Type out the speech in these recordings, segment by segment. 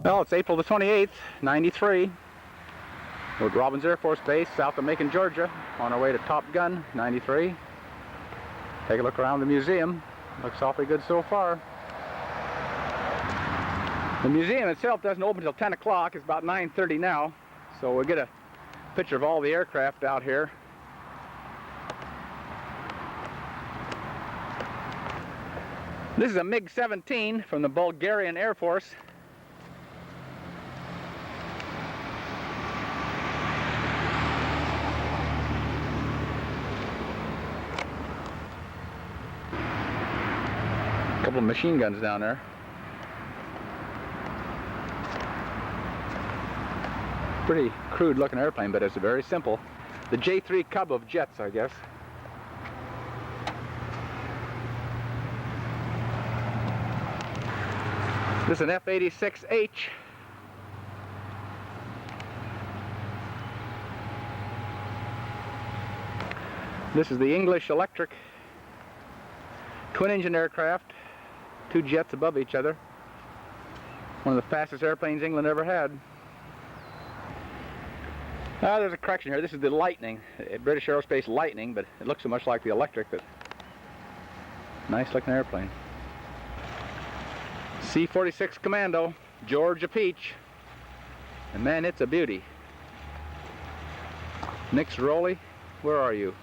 Well, it's April the 28th, 93. We're at Robbins Air Force Base, south of Macon, Georgia, on our way to Top Gun, 93. Take a look around the museum. Looks awfully good so far. The museum itself doesn't open until 10 o'clock. It's about 9:30 now. So we'll get a picture of all the aircraft out here. This is a MiG-17 from the Bulgarian Air Force. A couple of machine guns down there. Pretty crude looking airplane, but it's very simple. The J3 Cub of jets, I guess. This is an F-86H. This is the English Electric twin-engine aircraft, two jets above each other. One of the fastest airplanes England ever had. There's a correction here. This is the Lightning, British Aerospace Lightning, but it looks so much like the Electric that nice looking airplane. C-46 Commando, Georgia Peach, and man, it's a beauty. Nix Rowley, where are you?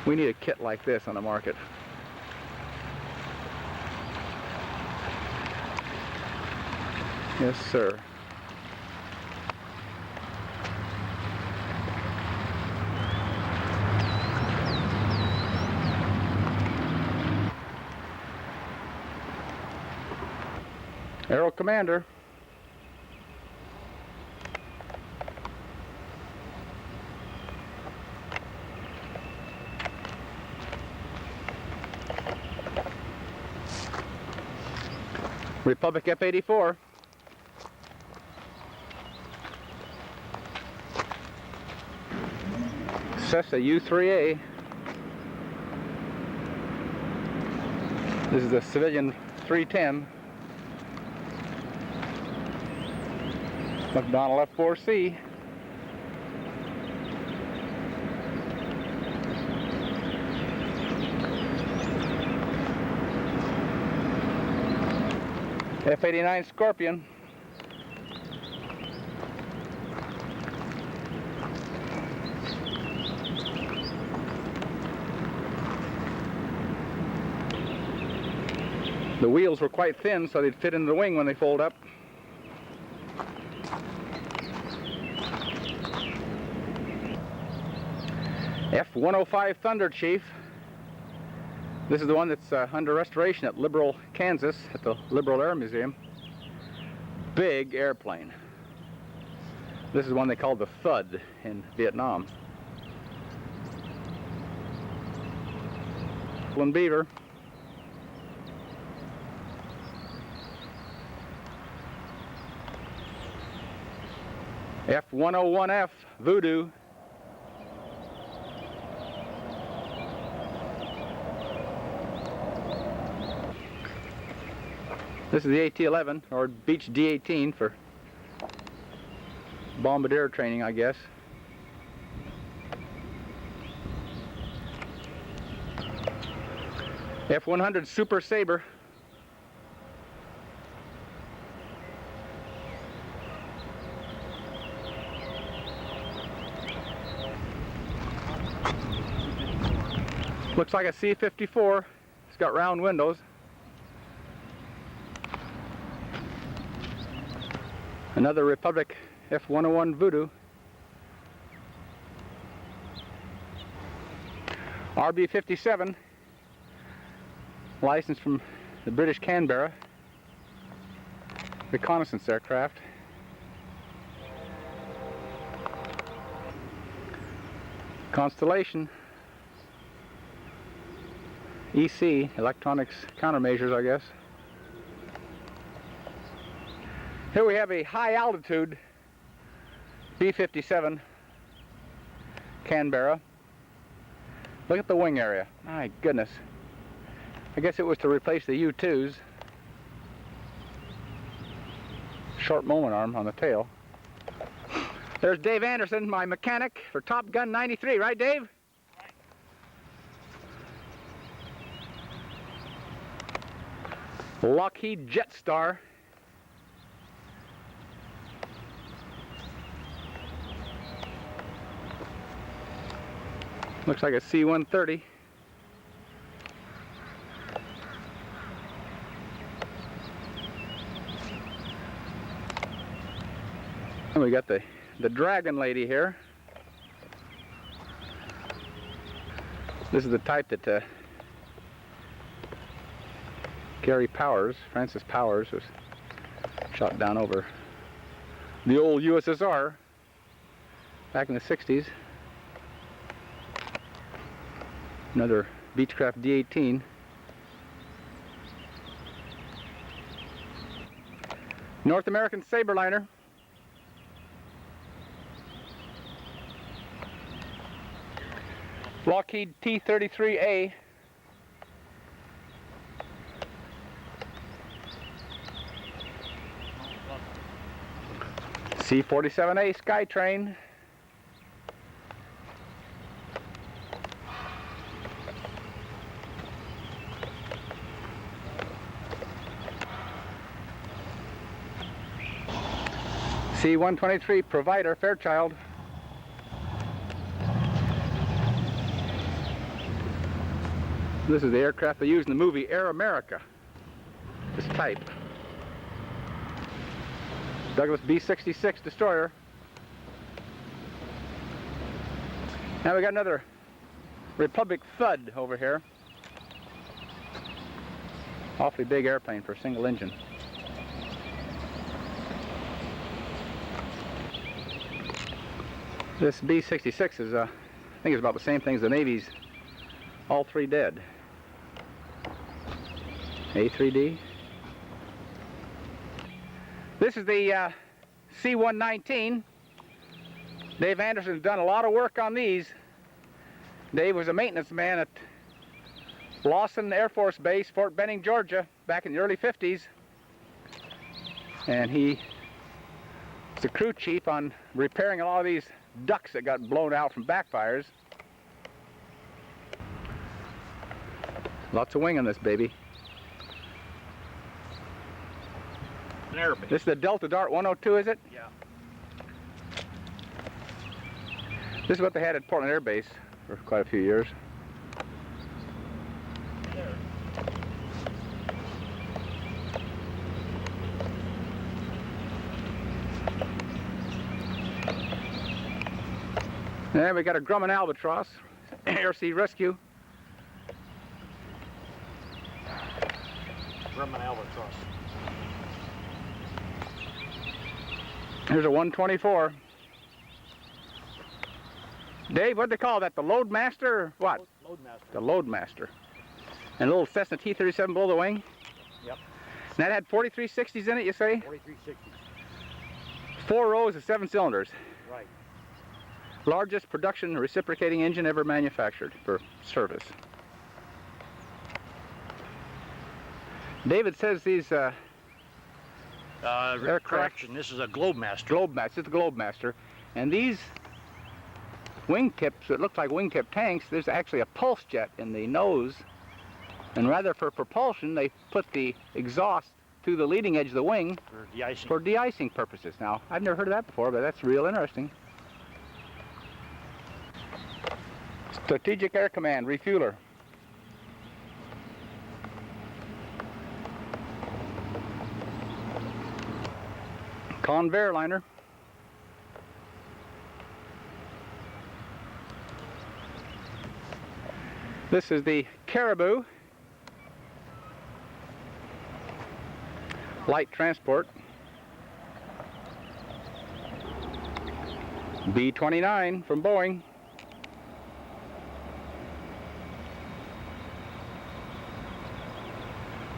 We need a kit like this on the market. Yes, sir. Aero Commander. Republic F-84. Cessna U-3A. This is the civilian 310. McDonnell F-4C. F-89 Scorpion. The wheels were quite thin, so they'd fit into the wing when they fold up. F-105 Thunder Chief. This is the one that's under restoration at Liberal, Kansas, at the Liberal Air Museum. Big airplane. This is one they called the Thud in Vietnam. Beaver. F-101F Voodoo. This is the AT-11, or Beech D-18 for bombardier training, I guess. F-100 Super Sabre. Looks like a C-54. It's got round windows. Another Republic F-101 Voodoo. RB-57, licensed from the British Canberra. Reconnaissance aircraft. Constellation. EC, electronics countermeasures, I guess. Here we have a high altitude B-57 Canberra. Look at the wing area. My goodness. I guess it was to replace the U-2s. short moment arm on the tail. There's Dave Anderson, my mechanic for Top Gun 93, right Dave? Right. Lockheed Jetstar. Looks like a C-130. And we got the Dragon Lady here. This is the type that Gary Powers, Francis Powers, was shot down over the old USSR back in the 60s. Another Beechcraft D-18. North American Saberliner. Lockheed T-33A. C-47A Skytrain. C-123 Provider Fairchild. This is the aircraft they used in the movie Air America. This type. Douglas B-66 destroyer. Now we got another Republic Thud over here. Awfully big airplane for a single engine. This B-66 is, I think it's about the same thing as the Navy's All Three Dead. A3D. This is the C-119. Dave Anderson's done a lot of work on these. Dave was a maintenance man at Lawson Air Force Base, Fort Benning, Georgia, back in the early 50s. And he was the crew chief on repairing a lot of these ducts that got blown out from backfires. Lots of wing on this baby. This is the Delta Dart 102, is it? Yeah. This is what they had at Portland Air Base for quite a few years. And we got a Grumman Albatross, Air Sea Rescue. Grumman Albatross. Here's a 124. Dave, what'd they call that? The Loadmaster or what? Loadmaster. The Loadmaster. And a little Cessna T-37 below the wing? Yep. And that had 4360s in it, you say? 4360s. 4 rows of 7 cylinders. Right. Largest production reciprocating engine ever manufactured for service. David says these aircraft. Correction, this is a Globemaster. Globemaster, it's a Globemaster. And these wingtips, it looks like wingtip tanks, there's actually a pulse jet in the nose. And rather for propulsion, they put the exhaust to the leading edge of the wing For de-icing. for de-icing purposes. Now, I've never heard of that before, but that's real interesting. Strategic Air Command refueler. Convair liner. This is the Caribou light transport. B-29 from Boeing.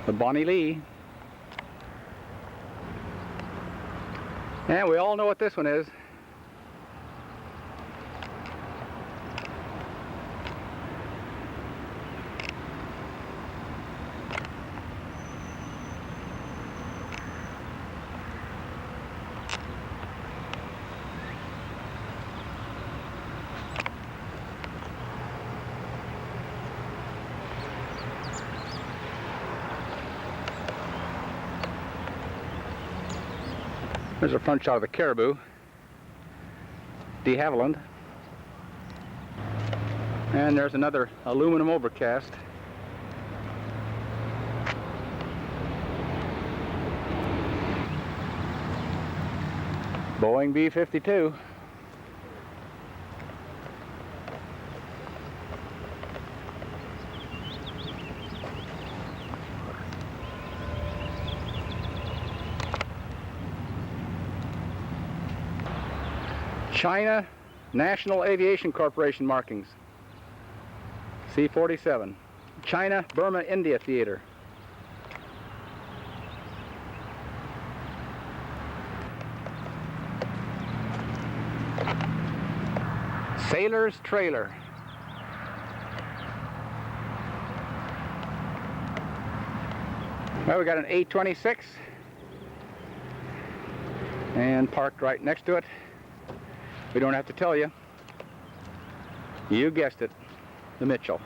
The Bonnie Lee. And we all know what this one is. There's a front shot of the Caribou, de Havilland. And there's another aluminum overcast. Boeing B-52. China National Aviation Corporation markings. C-47. China, Burma, India Theater. Sailor's Trailer. Well, we got an A-26 and parked right next to it. We don't have to tell you. You guessed it, the Mitchell.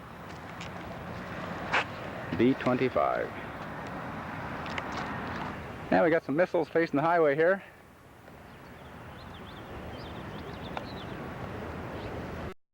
B-25. Now we got some missiles facing the highway here.